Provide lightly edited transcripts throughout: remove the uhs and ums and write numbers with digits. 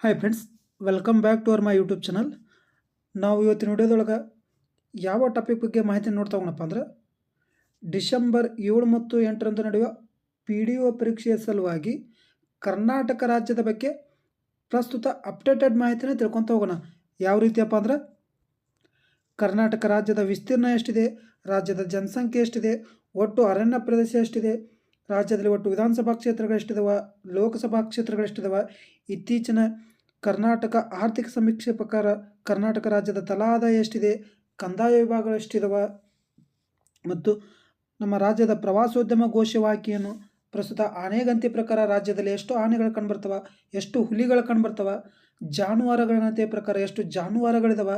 Hi friends, welcome back to our my YouTube channel. ನಾವು ಇವತ್ತಿನ ವಿಡಿಯೋದೊಳಗೆ ಯಾವ ಟಾಪಿಕ್ ಬಗ್ಗೆ ಮಾಹಿತಿ ನೋಡ್ತಾ ಹೋಗೋಣಪ್ಪ ಅಂದ್ರೆ, ಡಿಸೆಂಬರ್ 7 ಮತ್ತು 8ರಂದು ನಡೆಯುವ PDO ಪರೀಕ್ಷೆಯ ಸಲುವಾಗಿ ಕರ್ನಾಟಕ ರಾಜ್ಯದ ಬಗ್ಗೆ ಪ್ರಸ್ತುತ ಅಪ್ಡೇಟೆಡ್ ಮಾಹಿತಿನ ತಿಳ್ಕೊತ ಹೋಗೋಣ. ಯಾವ ರೀತಿಯಪ್ಪ ಅಂದ್ರೆ, ಕರ್ನಾಟಕ ರಾಜ್ಯದ ವಿಸ್ತೀರ್ಣ ಎಷ್ಟಿದೆ, ರಾಜ್ಯದ ಜನಸಂಖ್ಯೆ ಎಷ್ಟಿದೆ, ಒಟ್ಟು ಅರಣ್ಯ ಪ್ರದೇಶ ಎಷ್ಟಿದೆ, ರಾಜ್ಯದಲ್ಲಿ ಒಟ್ಟು ವಿಧಾನಸಭಾ ಕ್ಷೇತ್ರಗಳು ಎಷ್ಟಿದಾವ, ಲೋಕಸಭಾ ಕ್ಷೇತ್ರಗಳು ಎಷ್ಟಿದಾವ, ಇತ್ತೀಚಿನ ಕರ್ನಾಟಕ ಆರ್ಥಿಕ ಸಮೀಕ್ಷೆ ಪ್ರಕಾರ ಕರ್ನಾಟಕ ರಾಜ್ಯದ ತಲಾ ಆದಾಯ ಎಷ್ಟಿದೆ, ಕಂದಾಯ ವಿಭಾಗಗಳು ಎಷ್ಟಿದಾವ, ಮತ್ತು ನಮ್ಮ ರಾಜ್ಯದ ಪ್ರವಾಸೋದ್ಯಮ ಘೋಷವಾಕ್ಯವನ್ನು ಪ್ರಸ್ತುತ ಆನೆಗಂತಿ ಪ್ರಕಾರ ರಾಜ್ಯದಲ್ಲಿ ಎಷ್ಟು ಆನೆಗಳು ಕಂಡುಬರ್ತವ, ಎಷ್ಟು ಹುಲಿಗಳು ಕಂಡುಬರ್ತವ, ಜಾನುವಾರುಗಳ ಗಣತಿಯ ಪ್ರಕಾರ ಎಷ್ಟು ಜಾನುವಾರುಗಳಿದಾವ,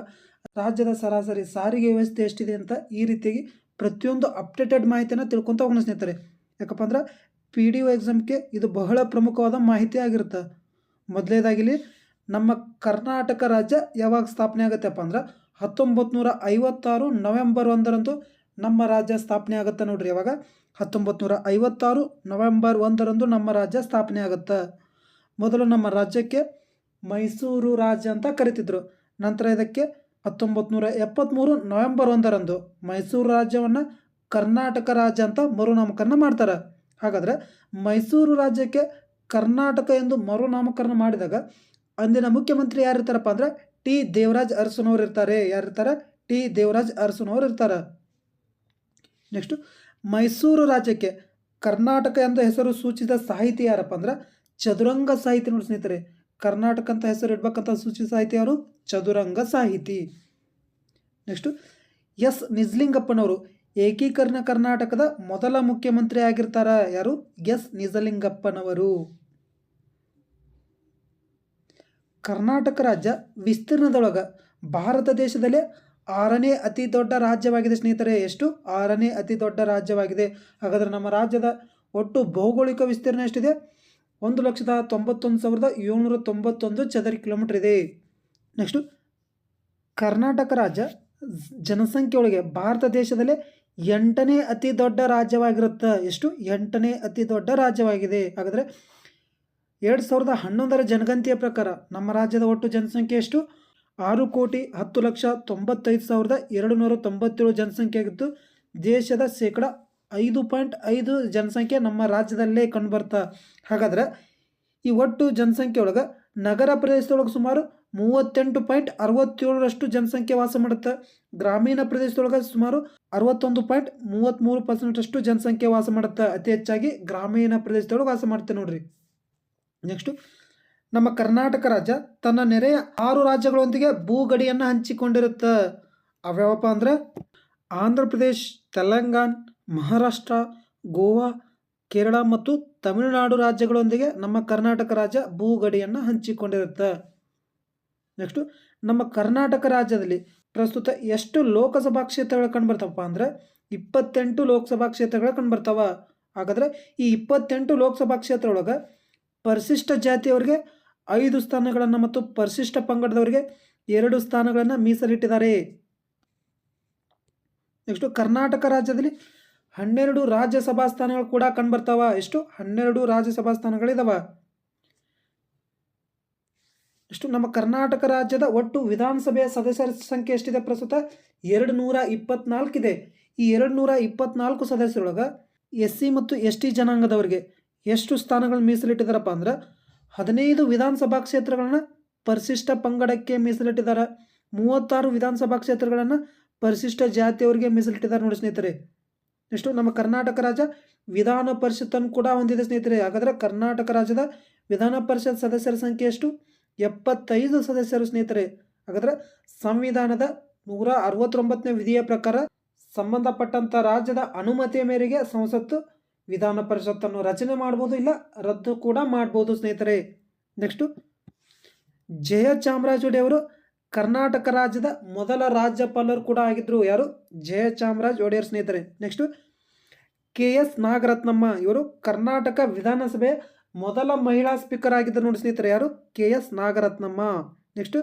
ರಾಜ್ಯದ ಸರಾಸರಿ ಸಾರಿಗೆ ವ್ಯವಸ್ಥೆ ಎಷ್ಟಿದೆ ಅಂತ ಈ ರೀತಿಯಾಗಿ ಪ್ರತಿಯೊಂದು ಅಪ್ಡೇಟೆಡ್ ಮಾಹಿತಿಯನ್ನು ತಿಳ್ಕೊತ ಹೋಗೋಣ ಸ್ನೇಹಿತರೆ. ಯಾಕಪ್ಪ ಅಂದ್ರೆ PDO ಎಕ್ಸಾಮ್ಗೆ ಇದು ಬಹಳ ಪ್ರಮುಖವಾದ ಮಾಹಿತಿ ಆಗಿರುತ್ತೆ. ಮೊದಲನೇದಾಗಿಲಿ ನಮ್ಮ ಕರ್ನಾಟಕ ರಾಜ್ಯ ಯಾವಾಗ ಸ್ಥಾಪನೆ ಆಗುತ್ತೆಪ್ಪ ಅಂದ್ರೆ 1956 ನವೆಂಬರ್ 1ರಂದು ನಮ್ಮ ರಾಜ್ಯ ಸ್ಥಾಪನೆ ಆಗುತ್ತೆ ನೋಡ್ರಿ. ಯಾವಾಗ 1956 ನವೆಂಬರ್ 1ರಂದು ನಮ್ಮ ರಾಜ್ಯ ಸ್ಥಾಪನೆ ಆಗುತ್ತೆ. ಮೊದಲು ನಮ್ಮ ರಾಜ್ಯಕ್ಕೆ ಮೈಸೂರು ರಾಜ್ಯ ಅಂತ ಕರಿತಿದ್ರು. ನಂತರ ಇದಕ್ಕೆ 1973 ನವೆಂಬರ್ 1ರಂದು ಮೈಸೂರು ರಾಜ್ಯವನ್ನು ಕರ್ನಾಟಕ ರಾಜ್ಯ ಅಂತ ಮರುನಾಮಕರಣ ಮಾಡ್ತಾರೆ. ಹಾಗಾದರೆ ಮೈಸೂರು ರಾಜ್ಯಕ್ಕೆ ಕರ್ನಾಟಕ ಎಂದು ಮರುನಾಮಕರಣ ಮಾಡಿದಾಗ ಅಂದಿನ ಮುಖ್ಯಮಂತ್ರಿ ಯಾರಿರ್ತಾರಪ್ಪ ಅಂದ್ರೆ ಟಿ ದೇವರಾಜ್ ಅರಸನವ್ರು ಇರ್ತಾರೆ. ಯಾರಿರ್ತಾರೆ? ಟಿ ದೇವರಾಜ್ ಅರಸನವ್ರು ಇರ್ತಾರೆ. ನೆಕ್ಸ್ಟು ಮೈಸೂರು ರಾಜ್ಯಕ್ಕೆ ಕರ್ನಾಟಕ ಎಂದ ಹೆಸರು ಸೂಚಿಸಿದ ಸಾಹಿತಿ ಯಾರಪ್ಪ ಅಂದ್ರೆ ಚದುರಂಗ ಸಾಹಿತಿ ನೋಡಿ ಸ್ನೇಹಿತರೆ. ಕರ್ನಾಟಕ ಅಂತ ಹೆಸರು ಇಡ್ಬೇಕಂತ ಸೂಚಿಸಿದ ಸಾಹಿತಿ ಯಾರು? ಚದುರಂಗ ಸಾಹಿತಿ. ನೆಕ್ಸ್ಟು ಎಸ್ ನಿಜಲಿಂಗಪ್ಪನವರು ಏಕೀಕರಣ ಕರ್ನಾಟಕದ ಮೊದಲ ಮುಖ್ಯಮಂತ್ರಿ ಆಗಿರ್ತಾರ. ಯಾರು? ಎಸ್ ನಿಜಲಿಂಗಪ್ಪನವರು. ಕರ್ನಾಟಕ ರಾಜ್ಯ ವಿಸ್ತೀರ್ಣದೊಳಗೆ ಭಾರತ ದೇಶದಲ್ಲೇ 6ನೇ ಅತಿ ದೊಡ್ಡ ರಾಜ್ಯವಾಗಿದೆ ಸ್ನೇಹಿತರೆ. ಎಷ್ಟು? 6ನೇ ಅತಿ ದೊಡ್ಡ ರಾಜ್ಯವಾಗಿದೆ. ಹಾಗಾದರೆ ನಮ್ಮ ರಾಜ್ಯದ ಒಟ್ಟು ಭೌಗೋಳಿಕ ವಿಸ್ತೀರ್ಣ ಎಷ್ಟಿದೆ? 1,91,791 ಚದರ ಕಿಲೋಮೀಟರ್ ಇದೆ. ನೆಕ್ಸ್ಟು ಕರ್ನಾಟಕ ರಾಜ್ಯ ಜನಸಂಖ್ಯೆ ಒಳಗೆ ಭಾರತ ದೇಶದಲ್ಲೇ 8ನೇ ಅತಿ ದೊಡ್ಡ ರಾಜ್ಯವಾಗಿರುತ್ತೆ. ಎಷ್ಟು? 8ನೇ ಅತಿ ದೊಡ್ಡ ರಾಜ್ಯವಾಗಿದೆ. ಹಾಗಾದರೆ 2011ರ ಜನಗಣತಿಯ ಪ್ರಕಾರ ನಮ್ಮ ರಾಜ್ಯದ ಒಟ್ಟು ಜನಸಂಖ್ಯೆ ಎಷ್ಟು? 6,95,297 ಜನಸಂಖ್ಯೆ ಆಗಿದ್ದು ದೇಶದ ಶೇಕಡ 5.5 ಜನಸಂಖ್ಯೆ ನಮ್ಮ ರಾಜ್ಯದಲ್ಲೇ ಕಂಡುಬರ್ತಾ. ಹಾಗಾದರೆ ಈ ಒಟ್ಟು ಜನಸಂಖ್ಯೆ ಒಳಗೆ ನಗರ ಪ್ರದೇಶದೊಳಗೆ ಸುಮಾರು 38.67% ಜನಸಂಖ್ಯೆ ವಾಸ ಮಾಡುತ್ತೆ. ಗ್ರಾಮೀಣ ಪ್ರದೇಶದೊಳಗೆ ಸುಮಾರು 61.33% ಜನಸಂಖ್ಯೆ ವಾಸ ಮಾಡುತ್ತೆ. ಅತಿ ಹೆಚ್ಚಾಗಿ ಗ್ರಾಮೀಣ ಪ್ರದೇಶದೊಳಗೆ ವಾಸ ಮಾಡುತ್ತೆ ನೋಡ್ರಿ. ನೆಕ್ಸ್ಟು ನಮ್ಮ ಕರ್ನಾಟಕ ರಾಜ್ಯ ತನ್ನ ನೆರೆಯ 6 ರಾಜ್ಯಗಳೊಂದಿಗೆ ಭೂಗಡಿಯನ್ನು ಹಂಚಿಕೊಂಡಿರುತ್ತೆ. ಅವ್ಯಾವಪ್ಪ ಅಂದ್ರೆ ಆಂಧ್ರ ಪ್ರದೇಶ್, ತೆಲಂಗಾಣ, ಮಹಾರಾಷ್ಟ್ರ, ಗೋವಾ, ಕೇರಳ ಮತ್ತು ತಮಿಳುನಾಡು ರಾಜ್ಯಗಳೊಂದಿಗೆ ನಮ್ಮ ಕರ್ನಾಟಕ ರಾಜ್ಯ ಭೂಗಡಿಯನ್ನು ಹಂಚಿಕೊಂಡಿರುತ್ತೆ. ನೆಕ್ಸ್ಟು ನಮ್ಮ ಕರ್ನಾಟಕ ರಾಜ್ಯದಲ್ಲಿ ಪ್ರಸ್ತುತ ಎಷ್ಟು ಲೋಕಸಭಾ ಕ್ಷೇತ್ರಗಳು ಕಂಡುಬರ್ತಾವಪ್ಪ ಅಂದರೆ 28 ಲೋಕಸಭಾ ಕ್ಷೇತ್ರಗಳು ಕಂಡುಬರ್ತಾವ. ಹಾಗಾದರೆ ಈ 28 ಲೋಕಸಭಾ ಕ್ಷೇತ್ರ ಒಳಗೆ ಪರಿಶಿಷ್ಟ ಜಾತಿಯವರಿಗೆ 5 ಸ್ಥಾನಗಳನ್ನು ಮತ್ತು ಪರಿಶಿಷ್ಟ ಪಂಗಡದವರಿಗೆ 2 ಸ್ಥಾನಗಳನ್ನು ಮೀಸಲಿಟ್ಟಿದ್ದಾರೆ. ನೆಕ್ಸ್ಟು ಕರ್ನಾಟಕ ರಾಜ್ಯದಲ್ಲಿ 12 ರಾಜ್ಯಸಭಾ ಸ್ಥಾನಗಳು ಕೂಡ ಕಂಡುಬರ್ತಾವ. ಎಷ್ಟು? 12 ರಾಜ್ಯಸಭಾ ಸ್ಥಾನಗಳಿದಾವ. ಎಷ್ಟು ನಮ್ಮ ಕರ್ನಾಟಕ ರಾಜ್ಯದ ಒಟ್ಟು ವಿಧಾನಸಭೆಯ ಸದಸ್ಯರ ಸಂಖ್ಯೆ ಎಷ್ಟಿದೆ? ಪ್ರಸ್ತುತ 224 ಇದೆ. ಈ 224 ಸದಸ್ಯರೊಳಗೆ SC ಮತ್ತು ST ಜನಾಂಗದವರಿಗೆ ಎಷ್ಟು ಸ್ಥಾನಗಳು ಮೀಸಲಿಟ್ಟಿದ್ದಾರಪ್ಪ ಅಂದ್ರೆ 15 ವಿಧಾನಸಭಾ ಕ್ಷೇತ್ರಗಳನ್ನು ಪರಿಶಿಷ್ಟ ಪಂಗಡಕ್ಕೆ ಮೀಸಲಿಟ್ಟಿದ್ದಾರೆ. 36 ವಿಧಾನಸಭಾ ಕ್ಷೇತ್ರಗಳನ್ನು ಪರಿಶಿಷ್ಟ ಜಾತಿಯವರಿಗೆ ಮೀಸಲಿಟ್ಟಿದ್ದಾರೆ ನೋಡಿ ಸ್ನೇಹಿತರೆ. ನೆಕ್ಸ್ಟು ನಮ್ಮ ಕರ್ನಾಟಕ ರಾಜ್ಯ ವಿಧಾನ ಪರಿಷತ್ತನ್ನು ಕೂಡ ಹೊಂದಿದೆ ಸ್ನೇಹಿತರೆ. ಹಾಗಾದರೆ ಕರ್ನಾಟಕ ರಾಜ್ಯದ ವಿಧಾನ ಪರಿಷತ್ ಸದಸ್ಯರ ಸಂಖ್ಯೆ ಎಷ್ಟು? 75 ಸದಸ್ಯರು ಸ್ನೇಹಿತರೆ. ಹಾಗಾದರೆ ಸಂವಿಧಾನದ 169ನೇ ವಿಧಿಯ ಪ್ರಕಾರ ಸಂಬಂಧಪಟ್ಟಂಥ ರಾಜ್ಯದ ಅನುಮತಿಯ ಮೇರೆಗೆ ಸಂಸತ್ತು ವಿಧಾನ ಪರಿಷತ್ತನ್ನು ರಚನೆ ಮಾಡ್ಬೋದು, ಇಲ್ಲ ರದ್ದು ಕೂಡ ಮಾಡ್ಬೋದು ಸ್ನೇಹಿತರೆ. ನೆಕ್ಸ್ಟು ಜಯಚಾಮರಾಜ ಒಡೆಯವರು ಕರ್ನಾಟಕ ರಾಜ್ಯದ ಮೊದಲ ರಾಜ್ಯಪಾಲರು ಕೂಡ ಆಗಿದ್ರು. ಯಾರು? ಜಯಚಾಮರಾಜ ಒಡೆಯರ್ ಸ್ನೇಹಿತರೆ. ನೆಕ್ಸ್ಟು KS ನಾಗರತ್ನಮ್ಮ ಇವರು ಕರ್ನಾಟಕ ವಿಧಾನಸಭೆಯ ಮೊದಲ ಮಹಿಳಾ ಸ್ಪೀಕರ್ ಆಗಿದ್ದರು ನೋಡಿ ಸ್ನೇಹಿತರೆ. ಯಾರು? KS Nagarathnamma. Next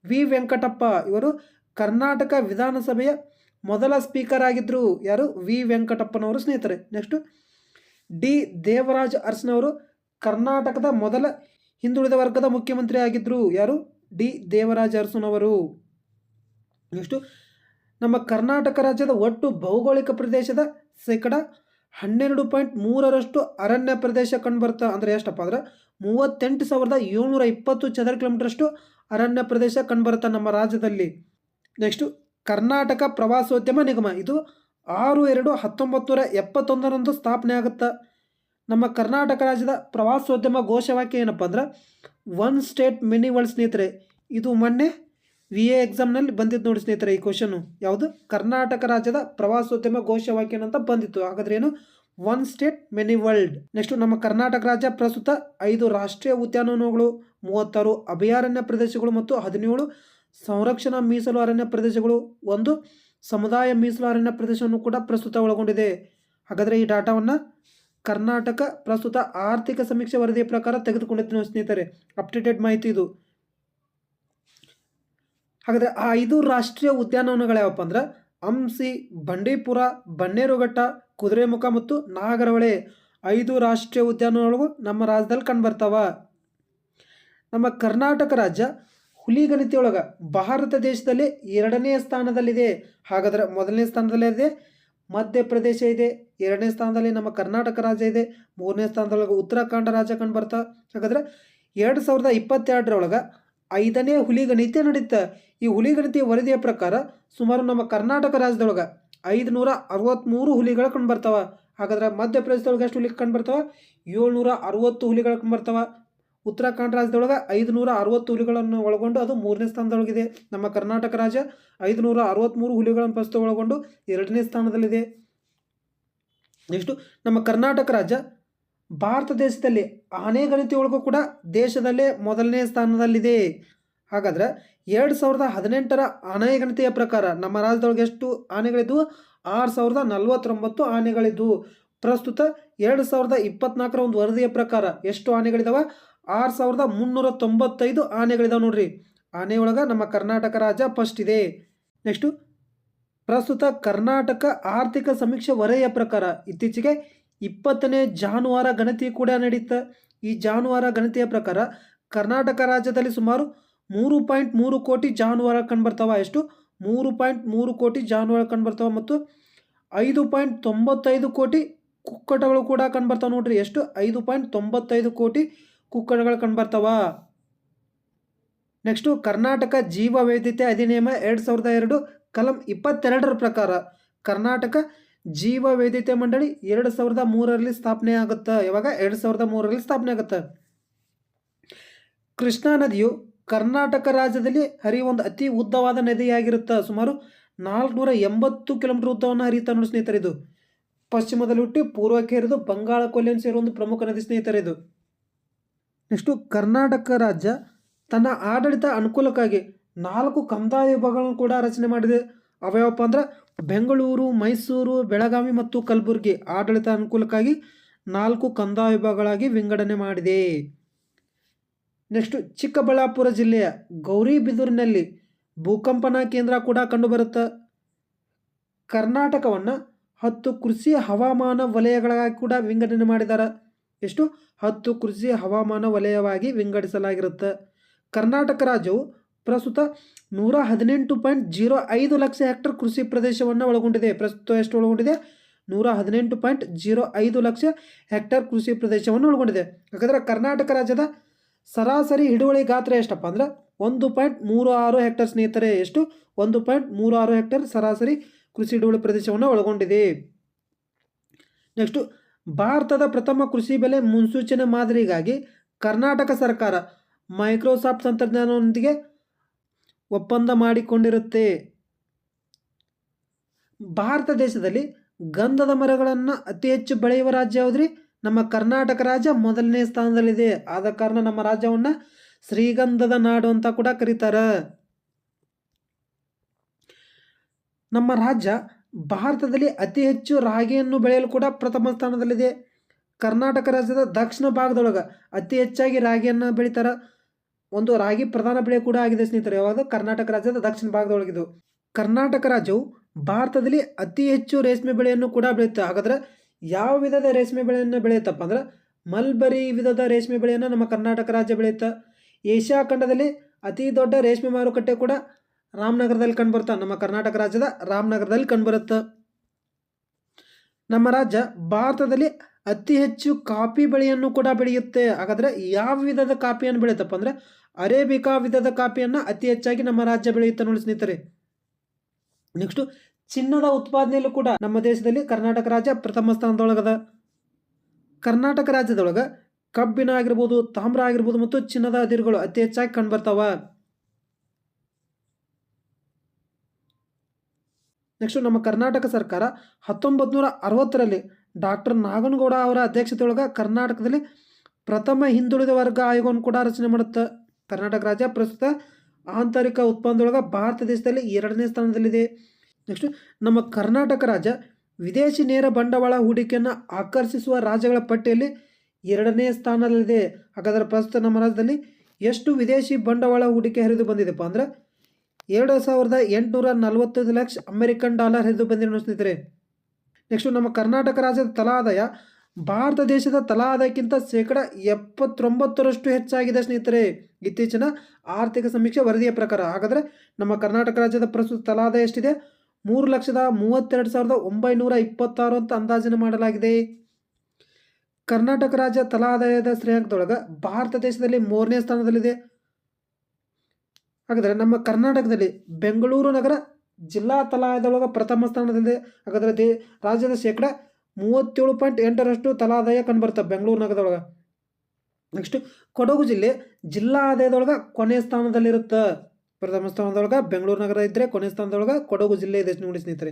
V Venkatappa ಇವರು ಕರ್ನಾಟಕ ವಿಧಾನಸಭೆಯ ಮೊದಲ ಸ್ಪೀಕರ್ ಆಗಿದ್ದರು. ಯಾರು? ವಿ ವೆಂಕಟಪ್ಪನವರು ಸ್ನೇಹಿತರೆ. ನೆಕ್ಸ್ಟು ಡಿ ದೇವರಾಜ್ ಅರಸನವರು ಕರ್ನಾಟಕದ ಮೊದಲ ಹಿಂದುಳಿದ ವರ್ಗದ ಮುಖ್ಯಮಂತ್ರಿ ಆಗಿದ್ದರು. ಯಾರು? ಡಿ ದೇವರಾಜ ಅರಸುನವರು. ನೆಕ್ಸ್ಟು ನಮ್ಮ ಕರ್ನಾಟಕ ರಾಜ್ಯದ ಒಟ್ಟು ಭೌಗೋಳಿಕ ಪ್ರದೇಶದ ಶೇಕಡ 12.3% ಅರಣ್ಯ ಪ್ರದೇಶ ಕಂಡುಬರ್ತಾ. ಅಂದರೆ ಎಷ್ಟಪ್ಪ ಅಂದ್ರೆ 38,720 ಚದರ ಕಿಲೋಮೀಟರಷ್ಟು ಅರಣ್ಯ ಪ್ರದೇಶ ಕಂಡುಬರುತ್ತೆ ನಮ್ಮ ರಾಜ್ಯದಲ್ಲಿ. ನೆಕ್ಸ್ಟು ಕರ್ನಾಟಕ ಪ್ರವಾಸೋದ್ಯಮ ನಿಗಮ, ಇದು 6/2/1971 ಸ್ಥಾಪನೆ ಆಗುತ್ತೆ. ನಮ್ಮ ಕರ್ನಾಟಕ ರಾಜ್ಯದ ಪ್ರವಾಸೋದ್ಯಮ ಘೋಷವಾಕ್ಯ ಏನಪ್ಪ ಅಂದ್ರೆ ಒನ್ ಸ್ಟೇಟ್ ಮೆನಿ ವರ್ಲ್ಡ್ ಸ್ನೇಹಿತರೆ. ಇದು ಮೊನ್ನೆ VA ಎಕ್ಸಾಮ್ನಲ್ಲಿ ಬಂದಿದ್ದು ನೋಡಿ ಸ್ನೇಹಿತರೆ. ಈ ಕ್ವಶನು ಯಾವುದು? ಕರ್ನಾಟಕ ರಾಜ್ಯದ ಪ್ರವಾಸೋದ್ಯಮ ಘೋಷವಾಕ್ಯ ಅಂತ ಬಂದಿತ್ತು. ಹಾಗಾದ್ರೆ ಏನು? One state many world. Next ನಮ್ಮ ಕರ್ನಾಟಕ ರಾಜ್ಯ ಪ್ರಸ್ತುತ 5 ರಾಷ್ಟ್ರೀಯ ಉದ್ಯಾನವನಗಳು, 36 ಅಭಯಾರಣ್ಯ ಪ್ರದೇಶಗಳು ಮತ್ತು 17 ಸಂರಕ್ಷಣಾ ಮೀಸಲು ಅರಣ್ಯ ಪ್ರದೇಶಗಳು, 1 ಸಮುದಾಯ ಮೀಸಲು ಅರಣ್ಯ ಪ್ರದೇಶವನ್ನು ಕೂಡ ಪ್ರಸ್ತುತ ಒಳಗೊಂಡಿದೆ. ಹಾಗಾದರೆ ಈ ಡಾಟಾವನ್ನು ಕರ್ನಾಟಕ ಪ್ರಸ್ತುತ ಆರ್ಥಿಕ ಸಮೀಕ್ಷೆ ವರದಿಯ ಪ್ರಕಾರ ತೆಗೆದುಕೊಂಡಿದ್ದು ಸ್ನೇಹಿತರೆ. ಅಪ್ಡೇಟೆಡ್ ಮಾಹಿತಿ ಇದು. ಹಾಗಾದರೆ ಆ 5 ರಾಷ್ಟ್ರೀಯ ಉದ್ಯಾನವನಗಳು ಯಾವಪ್ಪ ಅಂದ್ರೆ ಹಂಪಿ, ಬಂಡೀಪುರ, ಬನ್ನೇರುಘಟ್ಟ, ಕುದುರೆಮುಖ ಮತ್ತು ನಾಗರಹೊಳೆ 5 ರಾಷ್ಟ್ರೀಯ ಉದ್ಯಾನವನಗಳು ನಮ್ಮ ರಾಜ್ಯದಲ್ಲಿ ಕಂಡುಬರ್ತಾವ. ನಮ್ಮ ಕರ್ನಾಟಕ ರಾಜ್ಯ ಹುಲಿಗಣತಿಯೊಳಗೆ ಭಾರತ ದೇಶದಲ್ಲಿ 2ನೇ ಸ್ಥಾನದಲ್ಲಿದೆ. ಹಾಗಾದರೆ 1ನೇ ಸ್ಥಾನದಲ್ಲಿದೆ ಮಧ್ಯಪ್ರದೇಶ ಇದೆ, 2ನೇ ಸ್ಥಾನದಲ್ಲಿ ನಮ್ಮ ಕರ್ನಾಟಕ ರಾಜ್ಯ ಇದೆ, 3ನೇ ಸ್ಥಾನದೊಳಗೆ ಉತ್ತರಾಖಂಡ ರಾಜ್ಯ ಕಂಡುಬರ್ತಾ. ಹಾಗಾದರೆ 2022ರೊಳಗೆ 5ನೇ ಹುಲಿಗಣತಿ ನಡೀತಾ. ಈ ಹುಲಿಗಣತಿ ವರದಿಯ ಪ್ರಕಾರ ಸುಮಾರು ನಮ್ಮ ಕರ್ನಾಟಕ ರಾಜ್ಯದೊಳಗೆ 563 ಹುಲಿಗಳು ಕಂಡುಬರ್ತಾವ. ಹಾಗಾದ್ರೆ ಮಧ್ಯಪ್ರದೇಶದೊಳಗೆ ಎಷ್ಟು ಹುಲಿ ಕಂಡುಬರ್ತಾವ? 760 ಹುಲಿಗಳು ಕಂಡುಬರ್ತಾವ. ಉತ್ತರಾಖಂಡ ರಾಜ್ಯದೊಳಗೆ 560 ಹುಲಿಗಳನ್ನು ಒಳಗೊಂಡು ಅದು 3ನೇ ಸ್ಥಾನದೊಳಗಿದೆ. ನಮ್ಮ ಕರ್ನಾಟಕ ರಾಜ್ಯ 563 ಹುಲಿಗಳನ್ನು ಪ್ರಸ್ತುತ ಒಳಗೊಂಡು 2ನೇ ಸ್ಥಾನದಲ್ಲಿದೆ. ನೆಕ್ಸ್ಟು ನಮ್ಮ ಕರ್ನಾಟಕ ರಾಜ್ಯ ಭಾರತ ದೇಶದಲ್ಲಿ ಆನೆ ಗಣತಿಯೊಳಗೂ ಕೂಡ ದೇಶದಲ್ಲೇ 1ನೇ ಸ್ಥಾನದಲ್ಲಿದೆ. ಹಾಗಾದ್ರೆ 2018ರ ಆನೆ ಗಣತಿಯ ಪ್ರಕಾರ ನಮ್ಮ ರಾಜ್ಯದೊಳಗೆ ಎಷ್ಟು ಆನೆಗಳಿದ್ವು? 6049 ಆನೆಗಳಿದ್ವು. ಪ್ರಸ್ತುತ 2024ರ ಒಂದು ವರದಿಯ ಪ್ರಕಾರ ಎಷ್ಟು ಆನೆಗಳಿದಾವ? 6395 ಆನೆಗಳಿದಾವೆ ನೋಡ್ರಿ. ಆನೆಯೊಳಗೆ ನಮ್ಮ ಕರ್ನಾಟಕ ರಾಜ್ಯ ಫಸ್ಟ್ ಇದೆ. ನೆಕ್ಸ್ಟು ಪ್ರಸ್ತುತ ಕರ್ನಾಟಕ ಆರ್ಥಿಕ ಸಮೀಕ್ಷೆ ವರದಿಯ ಪ್ರಕಾರ ಇತ್ತೀಚೆಗೆ 20ನೇ ಜಾನುವಾರು ಗಣತಿ ಕೂಡ ನಡೀತಾ. ಈ ಜಾನುವಾರು ಗಣತಿಯ ಪ್ರಕಾರ ಕರ್ನಾಟಕ ರಾಜ್ಯದಲ್ಲಿ ಸುಮಾರು 3.3 ಕೋಟಿ ಜಾನುವಾರು ಕಂಡುಬರ್ತಾವ. ಎಷ್ಟು? 3.3 ಕೋಟಿ ಜಾನುವಾರು ಕಂಡುಬರ್ತಾವ ಮತ್ತು 5.95 ಕೋಟಿ ಕುಕ್ಕಟಗಳು ಕೂಡ ಕಂಡುಬರ್ತಾವ ನೋಡ್ರಿ. ಎಷ್ಟು? 5.95 ಕೋಟಿ ಕುಕ್ಕಟಗಳು ಕಂಡುಬರ್ತಾವ. ನೆಕ್ಸ್ಟು ಕರ್ನಾಟಕ ಜೀವ ವೈವಿಧ್ಯತೆ ಅಧಿನಿಯಮ 2002 ಕಲಂ 22ರ ಪ್ರಕಾರ ಕರ್ನಾಟಕ ಜೀವ ವೈವಿಧ್ಯತೆ ಮಂಡಳಿ 2003ರಲ್ಲಿ ಸ್ಥಾಪನೆ ಆಗುತ್ತೆ. ಯಾವಾಗ? 2003ರಲ್ಲಿ ಸ್ಥಾಪನೆ ಆಗುತ್ತೆ. ಕೃಷ್ಣಾ ನದಿಯು ಕರ್ನಾಟಕ ರಾಜ್ಯದಲ್ಲಿ ಹರಿಯುವ ಒಂದು ಅತಿ ಉದ್ದವಾದ ನದಿಯಾಗಿರುತ್ತೆ. ಸುಮಾರು 480 ಕಿಲೋಮೀಟರ್ ಉದ್ದವನ್ನು ಹರಿಯುತ್ತಾ ನೋಡಿ ಸ್ನೇಹಿತರೆ. ಇದು ಪಶ್ಚಿಮದಲ್ಲಿ ಹುಟ್ಟಿ ಪೂರ್ವಕ್ಕೆ ಹರಿದು ಬಂಗಾಳ ಕೊಲ್ಲಿಯನ್ನು ಸೇರುವ ಒಂದು ಪ್ರಮುಖ ನದಿ ಸ್ನೇಹಿತರೆ ಇದು. ನೆಕ್ಸ್ಟು ಕರ್ನಾಟಕ ರಾಜ್ಯ ತನ್ನ ಆಡಳಿತ ಅನುಕೂಲಕ್ಕಾಗಿ 4 ಕಂದಾಯ ವಿಭಾಗಗಳನ್ನು ಕೂಡ ರಚನೆ ಮಾಡಿದೆ. ಅವ್ಯಾವಪ್ಪ ಅಂದ್ರೆ ಬೆಂಗಳೂರು, ಮೈಸೂರು, ಬೆಳಗಾವಿ ಮತ್ತು ಕಲಬುರಗಿ ಆಡಳಿತ ಅನುಕೂಲಕ್ಕಾಗಿ 4 ಕಂದಾಯ ವಿಭಾಗಗಳಾಗಿ ವಿಂಗಡಣೆ ಮಾಡಿದೆ. ನೆಕ್ಸ್ಟು ಚಿಕ್ಕಬಳ್ಳಾಪುರ ಜಿಲ್ಲೆಯ ಗೌರಿಬಿದೂರಿನಲ್ಲಿ ಭೂಕಂಪನ ಕೇಂದ್ರ ಕೂಡ ಕಂಡುಬರುತ್ತೆ. ಕರ್ನಾಟಕವನ್ನು 10 ಕೃಷಿ ಹವಾಮಾನ ವಲಯಗಳಾಗಿ ಕೂಡ ವಿಂಗಡಣೆ ಮಾಡಿದ್ದಾರೆ. ಎಷ್ಟು? 10 ಕೃಷಿ ಹವಾಮಾನ ವಲಯವಾಗಿ ವಿಂಗಡಿಸಲಾಗಿರುತ್ತೆ. ಕರ್ನಾಟಕ ರಾಜ್ಯವು ಪ್ರಸ್ತುತ 118.05 ಲಕ್ಷ ಹೆಕ್ಟರ್ ಕೃಷಿ ಪ್ರದೇಶವನ್ನು ಒಳಗೊಂಡಿದೆ. ಪ್ರಸ್ತುತ ಎಷ್ಟು ಒಳಗೊಂಡಿದೆ? 118.05 ಲಕ್ಷ ಹೆಕ್ಟರ್ ಕೃಷಿ ಪ್ರದೇಶವನ್ನು ಒಳಗೊಂಡಿದೆ. ಹಾಗಾದರೆ ಕರ್ನಾಟಕ ರಾಜ್ಯದ ಸರಾಸರಿ ಹಿಡುವಳಿ ಗಾತ್ರ ಎಷ್ಟಪ್ಪ ಅಂದ್ರೆ 1.36 ಹೆಕ್ಟರ್ ಸ್ನೇಹಿತರೆ. ಎಷ್ಟು? 1.36 ಹೆಕ್ಟರ್ ಸರಾಸರಿ ಕೃಷಿ ಹಿಡುವಳಿ ಪ್ರದೇಶವನ್ನು ಒಳಗೊಂಡಿದೆ. ನೆಕ್ಸ್ಟು ಭಾರತದ ಪ್ರಥಮ ಕೃಷಿ ಬೆಲೆ ಮುನ್ಸೂಚನೆ ಮಾದರಿಗಾಗಿ ಕರ್ನಾಟಕ ಸರ್ಕಾರ ಮೈಕ್ರೋಸಾಫ್ಟ್ ತಂತ್ರಜ್ಞಾನದೊಂದಿಗೆ ಒಪ್ಪಂದ ಮಾಡಿಕೊಂಡಿರುತ್ತೆ. ಭಾರತ ದೇಶದಲ್ಲಿ ಗಂಧದ ಮರಗಳನ್ನು ಅತಿ ಹೆಚ್ಚು ಬೆಳೆಯುವ ರಾಜ್ಯ ಯಾವುದ್ರಿ? ನಮ್ಮ ಕರ್ನಾಟಕ ರಾಜ್ಯ 1ನೇ ಸ್ಥಾನದಲ್ಲಿದೆ. ಆದ ಕಾರಣ ನಮ್ಮ ರಾಜ್ಯವನ್ನು ಶ್ರೀಗಂಧದ ನಾಡು ಅಂತ ಕೂಡ ಕರೀತಾರೆ. ನಮ್ಮ ರಾಜ್ಯ ಭಾರತದಲ್ಲಿ ಅತಿ ಹೆಚ್ಚು ರಾಗಿಯನ್ನು ಬೆಳೆಯಲು ಕೂಡ ಪ್ರಥಮ ಸ್ಥಾನದಲ್ಲಿದೆ. ಕರ್ನಾಟಕ ರಾಜ್ಯದ ದಕ್ಷಿಣ ಭಾಗದೊಳಗೆ ಅತಿ ಹೆಚ್ಚಾಗಿ ರಾಗಿಯನ್ನು ಬೆಳೀತಾರೆ. ಒಂದು ರಾಗಿ ಪ್ರಧಾನ ಬೆಳೆ ಕೂಡ ಆಗಿದೆ ಸ್ನೇಹಿತರೆ. ಯಾವುದು? ಕರ್ನಾಟಕ ರಾಜ್ಯದ ದಕ್ಷಿಣ ಭಾಗದೊಳಗಿದು. ಕರ್ನಾಟಕ ರಾಜ್ಯವು ಭಾರತದಲ್ಲಿ ಅತಿ ಹೆಚ್ಚು ರೇಷ್ಮೆ ಬೆಳೆಯನ್ನು ಕೂಡ ಬೆಳೆಯುತ್ತೆ. ಹಾಗಾದರೆ ಯಾವ ವಿಧದ ರೇಷ್ಮೆ ಬೆಳೆಯನ್ನು ಬೆಳೆಯುತ್ತಪ್ಪ ಅಂದ್ರೆ ಮಲ್ಬರಿ ವಿಧದ ರೇಷ್ಮೆ ಬೆಳೆಯನ್ನು ನಮ್ಮ ಕರ್ನಾಟಕ ರಾಜ್ಯ ಬೆಳೆಯುತ್ತೆ. ಏಷ್ಯಾ ಖಂಡದಲ್ಲಿ ಅತಿ ದೊಡ್ಡ ರೇಷ್ಮೆ ಮಾರುಕಟ್ಟೆ ಕೂಡ ರಾಮನಗರದಲ್ಲಿ ಕಂಡುಬರುತ್ತೆ. ನಮ್ಮ ಕರ್ನಾಟಕ ರಾಜ್ಯದ ರಾಮನಗರದಲ್ಲಿ ಕಂಡುಬರುತ್ತೆ. ನಮ್ಮ ರಾಜ್ಯ ಭಾರತದಲ್ಲಿ ಅತಿ ಹೆಚ್ಚು ಕಾಫಿ ಬೆಳೆಯನ್ನು ಕೂಡ ಬೆಳೆಯುತ್ತೆ. ಹಾಗಾದರೆ ಯಾವ ವಿಧದ ಕಾಫಿಯನ್ನು ಬೆಳೆಯುತ್ತಪ್ಪ ಅಂದರೆ ಅರೇಬಿಕಾ ವಿಧದ ಕಾಫಿಯನ್ನು ಅತಿ ಹೆಚ್ಚಾಗಿ ನಮ್ಮ ರಾಜ್ಯ ಬೆಳೆಯುತ್ತೆ ನೋಡಿ ಸ್ನೇಹಿತರೆ. ನೆಕ್ಸ್ಟು ಚಿನ್ನದ ಉತ್ಪಾದನೆಯಲ್ಲೂ ಕೂಡ ನಮ್ಮ ದೇಶದಲ್ಲಿ ಕರ್ನಾಟಕ ರಾಜ್ಯ ಪ್ರಥಮ ಸ್ಥಾನದೊಳಗದ. ಕರ್ನಾಟಕ ರಾಜ್ಯದೊಳಗೆ ಕಬ್ಬಿಣ ಆಗಿರ್ಬೋದು, ತಾಮ್ರ ಆಗಿರ್ಬೋದು ಮತ್ತು ಚಿನ್ನದ ಅದಿರುಗಳು ಅತಿ ಹೆಚ್ಚಾಗಿ ಕಂಡುಬರ್ತಾವ. ನೆಕ್ಸ್ಟ್ ನಮ್ಮ ಕರ್ನಾಟಕ ಸರ್ಕಾರ 1960ರಲ್ಲಿ ಡಾಕ್ಟರ್ ನಾಗನಗೌಡ ಅವರ ಅಧ್ಯಕ್ಷತೆಯೊಳಗೆ ಕರ್ನಾಟಕದಲ್ಲಿ ಪ್ರಥಮ ಹಿಂದುಳಿದ ವರ್ಗ ಆಯೋಗವನ್ನು ಕೂಡ ರಚನೆ ಮಾಡುತ್ತೆ. ಕರ್ನಾಟಕ ರಾಜ್ಯ ಪ್ರಸ್ತುತ ಆಂತರಿಕ ಉತ್ಪನ್ನದೊಳಗೆ ಭಾರತ ದೇಶದಲ್ಲಿ 2ನೇ ಸ್ಥಾನದಲ್ಲಿದೆ. ನೆಕ್ಸ್ಟ್ ನಮ್ಮ ಕರ್ನಾಟಕ ರಾಜ್ಯ ವಿದೇಶಿ ನೇರ ಬಂಡವಾಳ ಹೂಡಿಕೆಯನ್ನು ಆಕರ್ಷಿಸುವ ರಾಜ್ಯಗಳ ಪಟ್ಟಿಯಲ್ಲಿ 2ನೇ ಸ್ಥಾನದಲ್ಲಿದೆ. ಹಾಗಾದರೆ ಪ್ರಸ್ತುತ ನಮ್ಮ ರಾಜ್ಯದಲ್ಲಿ ಎಷ್ಟು ವಿದೇಶಿ ಬಂಡವಾಳ ಹೂಡಿಕೆ ಹರಿದು ಬಂದಿದೆಪ್ಪ ಅಂದರೆ 2,845 ಲಕ್ಷ ಅಮೆರಿಕನ್ ಡಾಲರ್ ಹರಿದು ಬಂದಿರೋ ಸ್ನೇಹಿತರೆ. ನೆಕ್ಸ್ಟ್ ನಮ್ಮ ಕರ್ನಾಟಕ ರಾಜ್ಯದ ತಲಾ ಆದಾಯ ಭಾರತ ದೇಶದ ತಲಾ ಆದಾಯಕ್ಕಿಂತ 79% ಹೆಚ್ಚಾಗಿದೆ ಸ್ನೇಹಿತರೆ, ಇತ್ತೀಚಿನ ಆರ್ಥಿಕ ಸಮೀಕ್ಷೆ ವರದಿಯ ಪ್ರಕಾರ. ಹಾಗಾದರೆ ನಮ್ಮ ಕರ್ನಾಟಕ ರಾಜ್ಯದ ಪ್ರಸ್ತುತ ತಲಾ ಆದಾಯ ಎಷ್ಟಿದೆ? 3,32,926 ಅಂತ ಅಂದಾಜನ್ನು ಮಾಡಲಾಗಿದೆ. ಕರ್ನಾಟಕ ರಾಜ್ಯ ತಲಾ ಆದಾಯದ ಶ್ರೇಯಾಂಕದೊಳಗೆ ಭಾರತ ದೇಶದಲ್ಲಿ 3ನೇ ಸ್ಥಾನದಲ್ಲಿದೆ. ಹಾಗಾದರೆ ನಮ್ಮ ಕರ್ನಾಟಕದಲ್ಲಿ ಬೆಂಗಳೂರು ನಗರ ಜಿಲ್ಲಾ ತಲಾ ಆದಾಯದೊಳಗೆ ಪ್ರಥಮ ಸ್ಥಾನದಲ್ಲಿದೆ. ಹಾಗಾದರೆ ರಾಜ್ಯದ 37.8% ತಲಾ ಆದಾಯ ಕಂಡುಬರ್ತವೆ ಬೆಂಗಳೂರು ನಗರದೊಳಗೆ. ನೆಕ್ಸ್ಟ್ ಕೊಡಗು ಜಿಲ್ಲೆ ಜಿಲ್ಲಾ ಆದಾಯದೊಳಗೆ ಕೊನೆಯ ಸ್ಥಾನದಲ್ಲಿರುತ್ತೆ. ಪ್ರಥಮ ಸ್ಥಾನದೊಳಗೆ ಬೆಂಗಳೂರು ನಗರ ಇದ್ದರೆ ಕೊನೆಯ ಸ್ಥಾನದೊಳಗೆ ಕೊಡಗು ಜಿಲ್ಲೆ ಇದೆ ನೋಡಿ ಸ್ನೇಹಿತರೆ.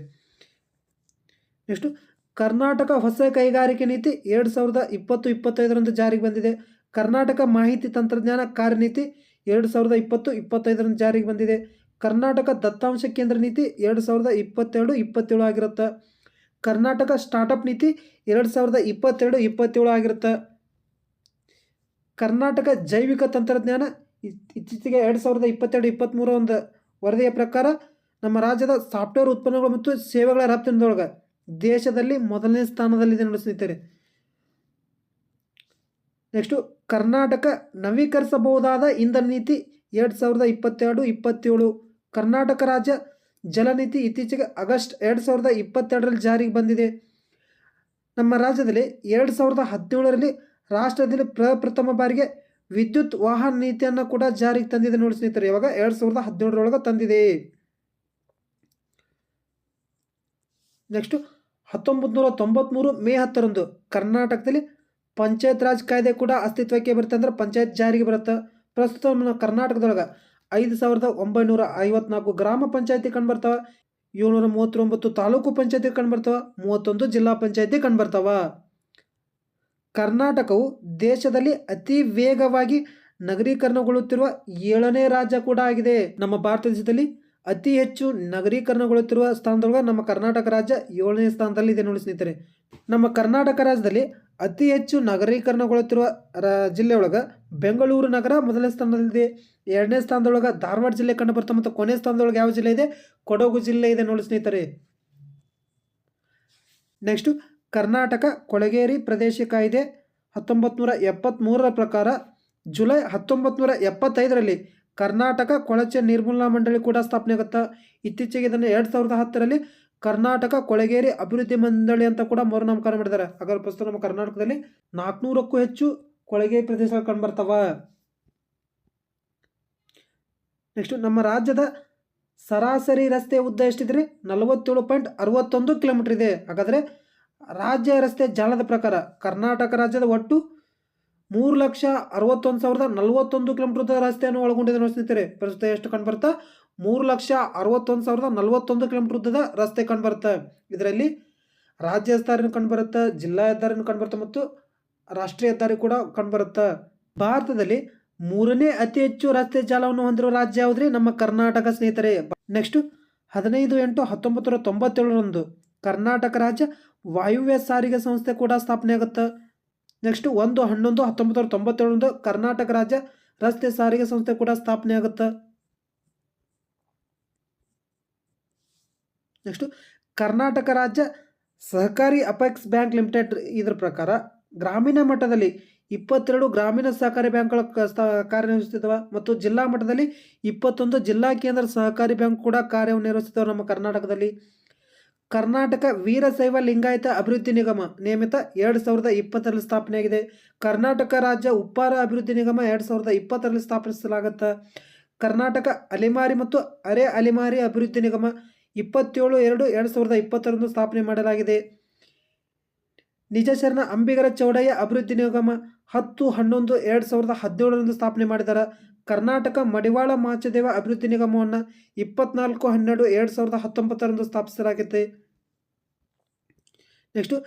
ನೆಕ್ಸ್ಟು ಕರ್ನಾಟಕ ಹೊಸ ಕೈಗಾರಿಕೆ ನೀತಿ 2020-25 ಜಾರಿಗೆ ಬಂದಿದೆ. ಕರ್ನಾಟಕ ಮಾಹಿತಿ ತಂತ್ರಜ್ಞಾನ ಕಾರ್ಯನೀತಿ 2020-25 ಜಾರಿಗೆ ಬಂದಿದೆ. ಕರ್ನಾಟಕ ದತ್ತಾಂಶ ಕೇಂದ್ರ ನೀತಿ 2022-27 ಆಗಿರುತ್ತೆ. ಕರ್ನಾಟಕ ಸ್ಟಾರ್ಟಪ್ ನೀತಿ 2022-27 ಆಗಿರುತ್ತೆ. ಕರ್ನಾಟಕ ಜೈವಿಕ ತಂತ್ರಜ್ಞಾನ ಇತ್ತೀಚೆಗೆ 2022-23 ಒಂದು ವರದಿಯ ಪ್ರಕಾರ ನಮ್ಮ ರಾಜ್ಯದ ಸಾಫ್ಟ್ವೇರ್ ಉತ್ಪನ್ನಗಳು ಮತ್ತು ಸೇವೆಗಳ ರಫ್ತಿನೊಳಗೆ ದೇಶದಲ್ಲಿ 1ನೇ ಸ್ಥಾನದಲ್ಲಿದೆ ನೋಡಿ ಸ್ನೇಹಿತರೆ. ನೆಕ್ಸ್ಟು ಕರ್ನಾಟಕ ನವೀಕರಿಸಬಹುದಾದ ಇಂಧನ ನೀತಿ 2022-27. ಕರ್ನಾಟಕ ರಾಜ್ಯ ಜಲನೀತಿ ಇತ್ತೀಚೆಗೆ ಆಗಸ್ಟ್ 2022ರಲ್ಲಿ ಜಾರಿಗೆ ಬಂದಿದೆ. ನಮ್ಮ ರಾಜ್ಯದಲ್ಲಿ 2017ರಲ್ಲಿ ರಾಷ್ಟ್ರದಲ್ಲಿ ಪ್ರಪ್ರಥಮ ಬಾರಿಗೆ ವಿದ್ಯುತ್ ವಾಹನ ನೀತಿಯನ್ನು ಕೂಡ ಜಾರಿಗೆ ತಂದಿದೆ ನೋಡಿ ಸ್ನೇಹಿತರೆ. ಇವಾಗ 2017ರೊಳಗೆ ತಂದಿದೆ. ನೆಕ್ಸ್ಟು 1993 ಮೇ 10ರಂದು ಕರ್ನಾಟಕದಲ್ಲಿ ಪಂಚಾಯತ್ ರಾಜ್ ಕಾಯ್ದೆ ಕೂಡ ಅಸ್ತಿತ್ವಕ್ಕೆ ಬರುತ್ತೆ. ಅಂದರೆ ಪಂಚಾಯತ್ ಜಾರಿಗೆ ಬರುತ್ತೆ. ಪ್ರಸ್ತುತ ನಮ್ಮ ಕರ್ನಾಟಕದೊಳಗೆ 5,954 ಗ್ರಾಮ ಪಂಚಾಯತಿ ಕಂಡುಬರ್ತಾವೆ. 739 ತಾಲೂಕು ಪಂಚಾಯತಿ ಕಂಡುಬರ್ತಾವೆ. 31 ಜಿಲ್ಲಾ ಪಂಚಾಯತಿ ಕಂಡುಬರ್ತಾವೆ. ಕರ್ನಾಟಕವು ದೇಶದಲ್ಲಿ ಅತಿ ವೇಗವಾಗಿ ನಗರೀಕರಣಗೊಳ್ಳುತ್ತಿರುವ 7ನೇ ರಾಜ್ಯ ಕೂಡ ಆಗಿದೆ. ನಮ್ಮ ಭಾರತ ದೇಶದಲ್ಲಿ ಅತಿ ಹೆಚ್ಚು ನಗರೀಕರಣಗೊಳ್ಳುತ್ತಿರುವ ಸ್ಥಾನದೊಳಗೆ ನಮ್ಮ ಕರ್ನಾಟಕ ರಾಜ್ಯ 7ನೇ ಸ್ಥಾನದಲ್ಲಿದೆ ನೋಡಿ ಸ್ನೇಹಿತರೆ. ನಮ್ಮ ಕರ್ನಾಟಕ ರಾಜ್ಯದಲ್ಲಿ ಅತಿ ಹೆಚ್ಚು ನಗರೀಕರಣಗೊಳ್ಳುತ್ತಿರುವ ಜಿಲ್ಲೆಯೊಳಗೆ ಬೆಂಗಳೂರು ನಗರ 1ನೇ ಸ್ಥಾನದಲ್ಲಿದೆ. 2ನೇ ಸ್ಥಾನದೊಳಗೆ ಧಾರವಾಡ ಜಿಲ್ಲೆ ಕಂಡು ಬರ್ತದೆ. ಮತ್ತು ಕೊನೆಯ ಸ್ಥಾನದೊಳಗೆ ಯಾವ ಜಿಲ್ಲೆ ಇದೆ? ಕೊಡಗು ಜಿಲ್ಲೆ ಇದೆ ನೋಡಿ ಸ್ನೇಹಿತರೆ. ನೆಕ್ಸ್ಟು ಕರ್ನಾಟಕ ಕೊಳಗೇರಿ ಪ್ರದೇಶ ಕಾಯ್ದೆ 1973ರ ಪ್ರಕಾರ ಜುಲೈ 1975ರಲ್ಲಿ ಕರ್ನಾಟಕ ಕೊಳಚೆ ನಿರ್ಮೂಲನಾ ಮಂಡಳಿ ಕೂಡ ಸ್ಥಾಪನೆ ಆಗುತ್ತೆ. ಇತ್ತೀಚೆಗೆ ಇದನ್ನು 2010ರಲ್ಲಿ ಕರ್ನಾಟಕ ಕೊಳಗೇರಿ ಅಭಿವೃದ್ಧಿ ಮಂಡಳಿ ಅಂತ ಕೂಡ ಮರುನಾಮಕರಣ ಮಾಡಿದ್ದಾರೆ. ಹಾಗಾದ್ರೆ ಪ್ರಸ್ತುತ ನಮ್ಮ ಕರ್ನಾಟಕದಲ್ಲಿ 400ಕ್ಕೂ ಹೆಚ್ಚು ಕೊಳಗೇರಿ ಪ್ರದೇಶಗಳು ಕಂಡುಬರ್ತಾವ. ನೆಕ್ಸ್ಟ್ ನಮ್ಮ ರಾಜ್ಯದ ಸರಾಸರಿ ರಸ್ತೆ ಉದ್ದ ಎಷ್ಟಿದ್ರೆ 47.61 ಕಿಲೋಮೀಟರ್ ಇದೆ. ಹಾಗಾದರೆ ರಾಜ್ಯ ರಸ್ತೆ ಜಾಲದ ಪ್ರಕಾರ ಕರ್ನಾಟಕ ರಾಜ್ಯದ ಒಟ್ಟು 3,61,041 ಕಿಲೋಮೀಟರ್ ಉದ್ದದ ರಸ್ತೆಯನ್ನು ಒಳಗೊಂಡಿದೆ ನೋಡಿ ಸ್ನೇಹಿತರೆ. ಪ್ರಸ್ತುತ ಎಷ್ಟು ಕಂಡುಬರ್ತಾ? 3,61,041 ಕಿಲೋಮೀಟರ್ ಉದ್ದದ ರಸ್ತೆ ಕಂಡುಬರುತ್ತೆ. ಇದರಲ್ಲಿ ರಾಜ್ಯ ಹೆದ್ದಾರಿನೂ ಕಂಡುಬರುತ್ತೆ, ಜಿಲ್ಲಾ ಹೆದ್ದಾರಿನೂ ಕಂಡುಬರುತ್ತೆ ಮತ್ತು ರಾಷ್ಟ್ರೀಯ ಹೆದ್ದಾರಿ ಕೂಡ ಕಂಡುಬರುತ್ತೆ. ಭಾರತದಲ್ಲಿ 3ನೇ ಅತಿ ಹೆಚ್ಚು ರಸ್ತೆ ಜಾಲವನ್ನು ಹೊಂದಿರುವ ರಾಜ್ಯ ಯಾವುದ್ರಿ? ನಮ್ಮ ಕರ್ನಾಟಕ ಸ್ನೇಹಿತರೆ. ನೆಕ್ಸ್ಟ್ 15/8/1997ರಂದು ಕರ್ನಾಟಕ ರಾಜ್ಯ ವಾಯುವ್ಯ ಸಾರಿಗೆ ಸಂಸ್ಥೆ ಕೂಡ ಸ್ಥಾಪನೆ ಆಗುತ್ತೆ. ನೆಕ್ಸ್ಟ್ 1/11/1997ರಂದು ಕರ್ನಾಟಕ ರಾಜ್ಯ ರಸ್ತೆ ಸಾರಿಗೆ ಸಂಸ್ಥೆ ಕೂಡ ಸ್ಥಾಪನೆ ಆಗುತ್ತೆ. ನೆಕ್ಸ್ಟ್ ಕರ್ನಾಟಕ ರಾಜ್ಯ ಸಹಕಾರಿ ಅಪೆಕ್ಸ್ ಬ್ಯಾಂಕ್ ಲಿಮಿಟೆಡ್ ಇದರ ಪ್ರಕಾರ ಗ್ರಾಮೀಣ ಮಟ್ಟದಲ್ಲಿ 22 ಗ್ರಾಮೀಣ ಸಹಕಾರಿ ಬ್ಯಾಂಕ್ಗಳು ಕಾರ್ಯನಿರ್ವಹಿಸುತ್ತಿದ್ದಾವೆ ಮತ್ತು ಜಿಲ್ಲಾ ಮಟ್ಟದಲ್ಲಿ 21 ಜಿಲ್ಲಾ ಕೇಂದ್ರ ಸಹಕಾರಿ ಬ್ಯಾಂಕ್ ಕೂಡ ಕಾರ್ಯನಿರ್ವಹಿಸುತ್ತವೆ ನಮ್ಮ ಕರ್ನಾಟಕದಲ್ಲಿ. ಕರ್ನಾಟಕ ವೀರಶೈವ ಲಿಂಗಾಯತ ಅಭಿವೃದ್ಧಿ ನಿಗಮ ನಿಯಮಿತ 2020ರಲ್ಲಿ ಸ್ಥಾಪನೆಯಾಗಿದೆ. ಕರ್ನಾಟಕ ರಾಜ್ಯ ಉಪ್ಪಾರ ಅಭಿವೃದ್ಧಿ ನಿಗಮ 2020ರಲ್ಲಿ ಸ್ಥಾಪಿಸಲಾಗುತ್ತೆ. ಕರ್ನಾಟಕ ಅಲೆಮಾರಿ ಮತ್ತು ಅರೆ ಅಲೆಮಾರಿ ಅಭಿವೃದ್ಧಿ ನಿಗಮ 27/2/2020ರಂದು ಸ್ಥಾಪನೆ ಮಾಡಲಾಗಿದೆ. ನಿಜಶರಣ ಅಂಬಿಗರ ಚೌಡಯ್ಯ ಅಭಿವೃದ್ಧಿ ನಿಗಮ 10/11/2017ರಂದು ಸ್ಥಾಪನೆ ಮಾಡಿದ್ದಾರೆ. ಕರ್ನಾಟಕ ಮಡಿವಾಳ ಮಾಚದೇವ ಅಭಿವೃದ್ಧಿ ನಿಗಮವನ್ನು 24/12/2019ರಂದು ಸ್ಥಾಪಿಸಲಾಗಿದೆ. ನೆಕ್ಸ್ಟು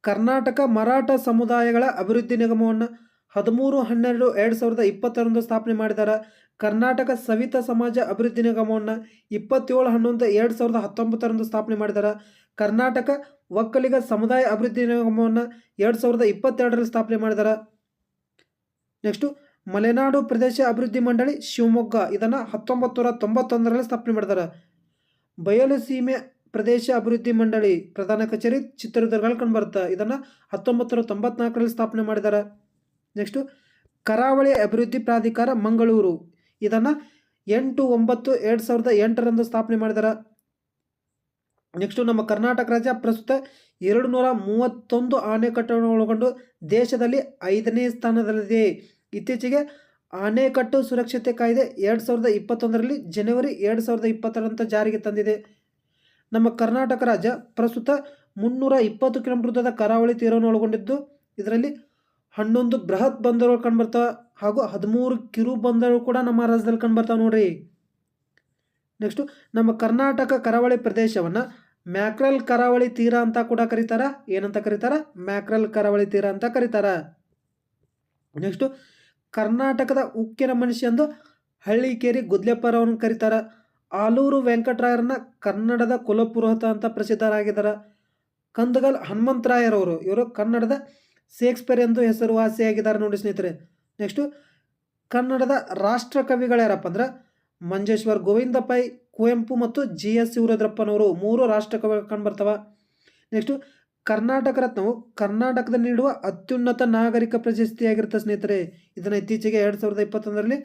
ಕರ್ನಾಟಕ ಮರಾಠ ಸಮುದಾಯಗಳ ಅಭಿವೃದ್ಧಿ ನಿಗಮವನ್ನು 13/12/2020ರಂದು ಸ್ಥಾಪನೆ ಮಾಡಿದ್ದಾರೆ. ಕರ್ನಾಟಕ ಸವಿತಾ ಸಮಾಜ ಅಭಿವೃದ್ಧಿ ನಿಗಮವನ್ನು 27/11/2019ರಂದು ಸ್ಥಾಪನೆ ಮಾಡಿದ್ದಾರೆ. ಕರ್ನಾಟಕ ಒಕ್ಕಲಿಗ ಸಮುದಾಯ ಅಭಿವೃದ್ಧಿ ನಿಗಮವನ್ನು 2022ರಲ್ಲಿ ಸ್ಥಾಪನೆ ಮಾಡಿದ್ದಾರೆ. ನೆಕ್ಸ್ಟು ಮಲೆನಾಡು ಪ್ರದೇಶ ಅಭಿವೃದ್ಧಿ ಮಂಡಳಿ ಶಿವಮೊಗ್ಗ ಇದನ್ನು 1991ರಲ್ಲಿ ಸ್ಥಾಪನೆ ಮಾಡಿದ್ದಾರೆ. ಬಯಲು ಸೀಮೆ ಪ್ರದೇಶ ಅಭಿವೃದ್ಧಿ ಮಂಡಳಿ ಪ್ರಧಾನ ಕಚೇರಿ ಚಿತ್ರದುರ್ಗದಲ್ಲಿ ಕಂಡುಬರುತ್ತೆ. ಇದನ್ನು 1994ರಲ್ಲಿ ಸ್ಥಾಪನೆ ಮಾಡಿದ್ದಾರೆ. ನೆಕ್ಸ್ಟು ಕರಾವಳಿ ಅಭಿವೃದ್ಧಿ ಪ್ರಾಧಿಕಾರ ಮಂಗಳೂರು ಇದನ್ನು 8/9/2008ರಂದು ಸ್ಥಾಪನೆ ಮಾಡಿದ್ದಾರೆ. ನೆಕ್ಸ್ಟು ನಮ್ಮ ಕರ್ನಾಟಕ ರಾಜ್ಯ ಪ್ರಸ್ತುತ 231 ಅಣೆಕಟ್ಟುಗಳನ್ನು ಒಳಗೊಂಡು ದೇಶದಲ್ಲಿ 5ನೇ ಸ್ಥಾನದಲ್ಲಿದೆ. ಇತ್ತೀಚೆಗೆ ಅಣೆಕಟ್ಟು ಸುರಕ್ಷತೆ ಕಾಯ್ದೆ 2021ರಲ್ಲಿ ಜನವರಿ 2020ರಂತ ಜಾರಿಗೆ ತಂದಿದೆ. ನಮ್ಮ ಕರ್ನಾಟಕ ರಾಜ್ಯ ಪ್ರಸ್ತುತ 320 ಕಿಲೋಮೀಟರ್ ಉದ್ದದ ಕರಾವಳಿ ತೀರವನ್ನು ಒಳಗೊಂಡಿದ್ದು ಇದರಲ್ಲಿ 11 ಬೃಹತ್ ಬಂದರುಗಳು ಕಂಡುಬರ್ತಾವೆ ಹಾಗೂ 13 ಕಿರು ಬಂದರುಗಳು ಕೂಡ ನಮ್ಮ ರಾಜ್ಯದಲ್ಲಿ ಕಂಡುಬರ್ತಾವೆ ನೋಡ್ರಿ. ನೆಕ್ಸ್ಟು ನಮ್ಮ ಕರ್ನಾಟಕ ಕರಾವಳಿ ಪ್ರದೇಶವನ್ನು ಮ್ಯಾಕ್ರಲ್ ಕರಾವಳಿ ತೀರ ಅಂತ ಕೂಡ ಕರೀತಾರ. ಏನಂತ ಕರೀತಾರ? ಮ್ಯಾಕ್ರಲ್ ಕರಾವಳಿ ತೀರ ಅಂತ ಕರೀತಾರ. ನೆಕ್ಸ್ಟು ಕರ್ನಾಟಕದ ಉಕ್ಕಿನ ಮನುಷ್ಯ ಎಂದು ಹಳ್ಳಿಕೇರಿ ಗುದ್ಲೆಪ್ಪರವನ್ನು ಕರೀತಾರ. ಆಲೂರು ವೆಂಕಟರಾಯರನ್ನ ಕನ್ನಡದ ಕುಲಪುರೋಹಿತ ಅಂತ ಪ್ರಸಿದ್ಧರಾಗಿದ್ದಾರೆ. ಕಂದಗಲ್ ಹನುಮಂತರಾಯರವರು ಇವರು ಕನ್ನಡದ ಶೇಕ್ಸ್ಪಿಯರ್ ಎಂದು ಹೆಸರುವಾಸಿಯಾಗಿದ್ದಾರೆ ನೋಡಿ ಸ್ನೇಹಿತರೆ. ನೆಕ್ಸ್ಟು ಕನ್ನಡದ ರಾಷ್ಟ್ರ ಕವಿಗಳ್ಯಾರಪ್ಪ ಅಂದ್ರೆ ಮಂಜೇಶ್ವರ್ ಗೋವಿಂದ ಪೈ, ಕುವೆಂಪು ಮತ್ತು GS ಶಿವರುದ್ರಪ್ಪನವರು 3 ರಾಷ್ಟ್ರ ಕವಿಗಳು ಕಂಡುಬರ್ತವೆ. ನೆಕ್ಸ್ಟು ಕರ್ನಾಟಕ ರತ್ನವು ಕರ್ನಾಟಕದಲ್ಲಿ ನೀಡುವ ಅತ್ಯುನ್ನತ ನಾಗರಿಕ ಪ್ರಶಸ್ತಿಯಾಗಿರುತ್ತೆ ಸ್ನೇಹಿತರೆ. ಇದನ್ನು ಇತ್ತೀಚೆಗೆ 2021ರಲ್ಲಿ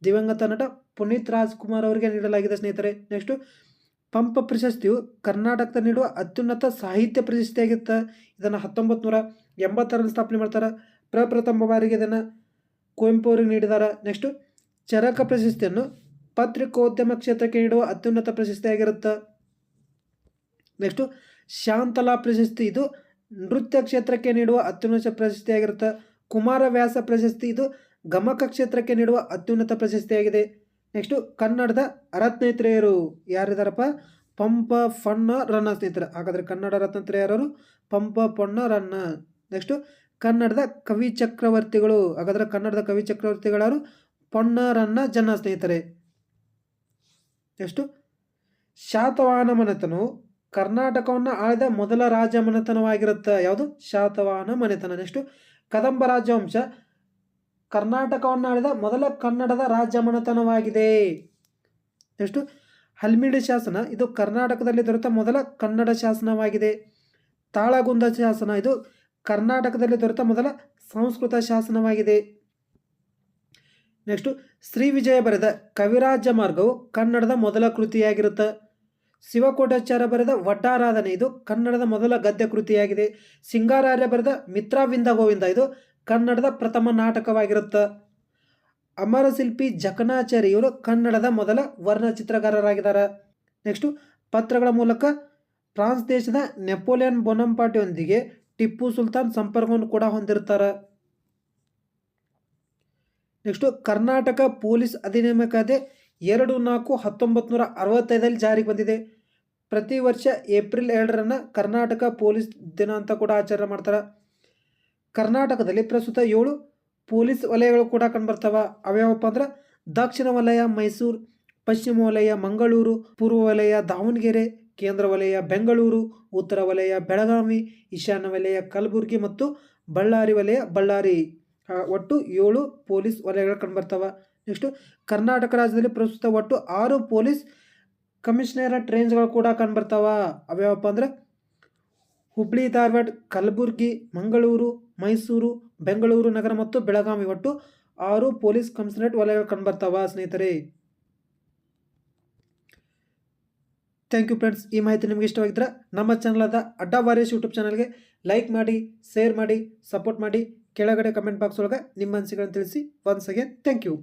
ದಿವಂಗತ ನಟ ಪುನೀತ್ ರಾಜ್ಕುಮಾರ್ ಅವರಿಗೆ ನೀಡಲಾಗಿದೆ ಸ್ನೇಹಿತರೆ. ನೆಕ್ಸ್ಟು ಪಂಪ ಪ್ರಶಸ್ತಿಯು ಕರ್ನಾಟಕದಲ್ಲಿ ನೀಡುವ ಅತ್ಯುನ್ನತ ಸಾಹಿತ್ಯ ಪ್ರಶಸ್ತಿಯಾಗಿರುತ್ತೆ. ಇದನ್ನು 1980ರಲ್ಲಿ ಸ್ಥಾಪನೆ ಮಾಡ್ತಾರೆ. ಪ್ರಪ್ರಥಮ ಬಾರಿಗೆ ಇದನ್ನು ಕುವೆಂಪು ಅವರಿಗೆ ನೀಡಿದ್ದಾರೆ. ನೆಕ್ಸ್ಟು ಚರಕ ಪ್ರಶಸ್ತಿಯನ್ನು ಪತ್ರಿಕೋದ್ಯಮ ಕ್ಷೇತ್ರಕ್ಕೆ ನೀಡುವ ಅತ್ಯುನ್ನತ ಪ್ರಶಸ್ತಿಯಾಗಿರುತ್ತೆ. ನೆಕ್ಸ್ಟು ಶಾಂತಲಾ ಪ್ರಶಸ್ತಿ ಇದು ನೃತ್ಯ ಕ್ಷೇತ್ರಕ್ಕೆ ನೀಡುವ ಅತ್ಯುನ್ನತ ಪ್ರಶಸ್ತಿಯಾಗಿರುತ್ತೆ. ಕುಮಾರವ್ಯಾಸ ಪ್ರಶಸ್ತಿ ಇದು ಗಮಕ ಕ್ಷೇತ್ರಕ್ಕೆ ನೀಡುವ ಅತ್ಯುನ್ನತ ಪ್ರಶಸ್ತಿಯಾಗಿದೆ. ನೆಕ್ಸ್ಟು ಕನ್ನಡದ ರತ್ನತ್ರಯರು ಯಾರಿದಾರಪ್ಪ? ಪಂಪ ಫಣ್ಣ ರನ್ನ ಸ್ನೇಹಿತರೆ. ಹಾಗಾದರೆ ಕನ್ನಡ ರತ್ನತ್ರಯರು ಪಂಪ ಪೊನ್ನ ರನ್ನ. ನೆಕ್ಸ್ಟು ಕನ್ನಡದ ಕವಿ ಚಕ್ರವರ್ತಿಗಳು. ಹಾಗಾದರೆ ಕನ್ನಡದ ಕವಿ ಚಕ್ರವರ್ತಿಗಳಾರು ಪೊನ್ನ ರನ್ನ ಜನ ಸ್ನೇಹಿತರೆ. ನೆಕ್ಸ್ಟು ಶಾತವಾಹನ ಮನೆತನವು ಕರ್ನಾಟಕವನ್ನು ಆಳಿದ ಮೊದಲ ರಾಜ ಮನೆತನವಾಗಿರುತ್ತೆ. ಯಾವುದು? ಶಾತವಾಹನ ಮನೆತನ. ನೆಕ್ಸ್ಟು ಕದಂಬ ರಾಜವಂಶ ಕರ್ನಾಟಕವನ್ನು ಆಳಿದ ಮೊದಲ ಕನ್ನಡದ ರಾಜ ಮನೆತನವಾಗಿದೆ. ನೆಕ್ಸ್ಟು ಹಲ್ಮಿಡಿ ಶಾಸನ ಇದು ಕರ್ನಾಟಕದಲ್ಲಿ ದೊರೆತ ಮೊದಲ ಕನ್ನಡ ಶಾಸನವಾಗಿದೆ. ತಾಳಗುಂದ ಶಾಸನ ಇದು ಕರ್ನಾಟಕದಲ್ಲಿ ದೊರೆತ ಮೊದಲ ಸಂಸ್ಕೃತ ಶಾಸನವಾಗಿದೆ. ನೆಕ್ಸ್ಟು ಶ್ರೀ ವಿಜಯ ಬರೆದ ಕವಿರಾಜ ಮಾರ್ಗವು ಕನ್ನಡದ ಮೊದಲ ಕೃತಿಯಾಗಿರುತ್ತೆ. ಶಿವಕೋಟಾಚಾರ್ಯ ಬರೆದ ವಡ್ಡಾರಾಧನೆ ಇದು ಕನ್ನಡದ ಮೊದಲ ಗದ್ಯ ಕೃತಿಯಾಗಿದೆ. ಸಿಂಗಾರಾರ್ಯ ಬರೆದ ಮಿತ್ರವಿಂದ ಗೋವಿಂದ ಇದು ಕನ್ನಡದ ಪ್ರಥಮ ನಾಟಕವಾಗಿರುತ್ತೆ. ಅಮರಶಿಲ್ಪಿ ಜಕಣಾಚಾರಿ ಇವರು ಕನ್ನಡದ ಮೊದಲ ವರ್ಣಚಿತ್ರಕಾರರಾಗಿದ್ದಾರೆ. ನೆಕ್ಸ್ಟು ಪತ್ರಗಳ ಮೂಲಕ ಫ್ರಾನ್ಸ್ ದೇಶದ ನೆಪೋಲಿಯನ್ ಬೋನಪಾರ್ಟಿಯೊಂದಿಗೆ ಟಿಪ್ಪು ಸುಲ್ತಾನ್ ಸಂಪರ್ಕವನ್ನು ಕೂಡ ಹೊಂದಿರ್ತಾರೆ. ನೆಕ್ಸ್ಟು ಕರ್ನಾಟಕ ಪೊಲೀಸ್ ಅಧಿನಿಯಮ ಕಾಯ್ದೆ 2/4/1965 ಜಾರಿಗೆ ಬಂದಿದೆ. ಪ್ರತಿ ವರ್ಷ ಏಪ್ರಿಲ್ 2 ಕರ್ನಾಟಕ ಪೊಲೀಸ್ ದಿನ ಅಂತ ಕೂಡ ಆಚರಣೆ ಮಾಡ್ತಾರೆ. ಕರ್ನಾಟಕದಲ್ಲಿ ಪ್ರಸ್ತುತ 7 ಪೊಲೀಸ್ ವಲಯಗಳು ಕೂಡ ಕಂಡುಬರ್ತವೆ. ಅವ್ಯಾವಪ್ಪ ಅಂದ್ರೆ ದಕ್ಷಿಣ ವಲಯ ಮೈಸೂರು, ಪಶ್ಚಿಮ ವಲಯ ಮಂಗಳೂರು, ಪೂರ್ವ ವಲಯ ದಾವಣಗೆರೆ, ಕೇಂದ್ರ ವಲಯ ಬೆಂಗಳೂರು, ಉತ್ತರ ವಲಯ ಬೆಳಗಾವಿ, ಈಶಾನ್ಯ ವಲಯ ಕಲಬುರಗಿ ಮತ್ತು ಬಳ್ಳಾರಿ ವಲಯ ಬಳ್ಳಾರಿ. ಒಟ್ಟು 7 ಪೊಲೀಸ್ ವಲಯಗಳು ಕಂಡುಬರ್ತವೆ. ನೆಕ್ಸ್ಟು ಕರ್ನಾಟಕ ರಾಜ್ಯದಲ್ಲಿ ಪ್ರಸ್ತುತ ಒಟ್ಟು 6 ಪೊಲೀಸ್ ಕಮಿಷನರೇಟ್ ರೇಂಜ್ಗಳು ಕೂಡ ಕಂಡುಬರ್ತಾವ. ಅವ್ಯಾವಪ್ಪ ಅಂದ್ರೆ ಹುಬ್ಳಿ ಧಾರವಾಡ, ಕಲಬುರಗಿ, ಮಂಗಳೂರು, ಮೈಸೂರು, ಬೆಂಗಳೂರು ನಗರ ಮತ್ತು ಬೆಳಗಾವಿ ಒಟ್ಟು 6 ಪೊಲೀಸ್ ಕಮಿಷನರೇಟ್ ವಲಯಗಳು ಕಂಡುಬರ್ತಾವ ಸ್ನೇಹಿತರೆ. Thank you friends. ಈ ಮಾಹಿತಿ ನಿಮಗೆ ಇಷ್ಟವಾಗಿದ್ದರೆ ನಮ್ಮ ಚಾನಲ್ ಆದ ಅಡ್ಡಾ ವಾರಿಯರ್ಸ್ ಯೂಟ್ಯೂಬ್ ಚಾನಲ್ಗೆ ಲೈಕ್ ಮಾಡಿ, ಶೇರ್ ಮಾಡಿ, ಸಪೋರ್ಟ್ ಮಾಡಿ. ಕೆಳಗಡೆ ಕಮೆಂಟ್ ಬಾಕ್ಸ್ ಒಳಗೆ ನಿಮ್ಮ ಅನಿಸಿಕೆಗಳನ್ನು ತಿಳಿಸಿ. Once again thank you.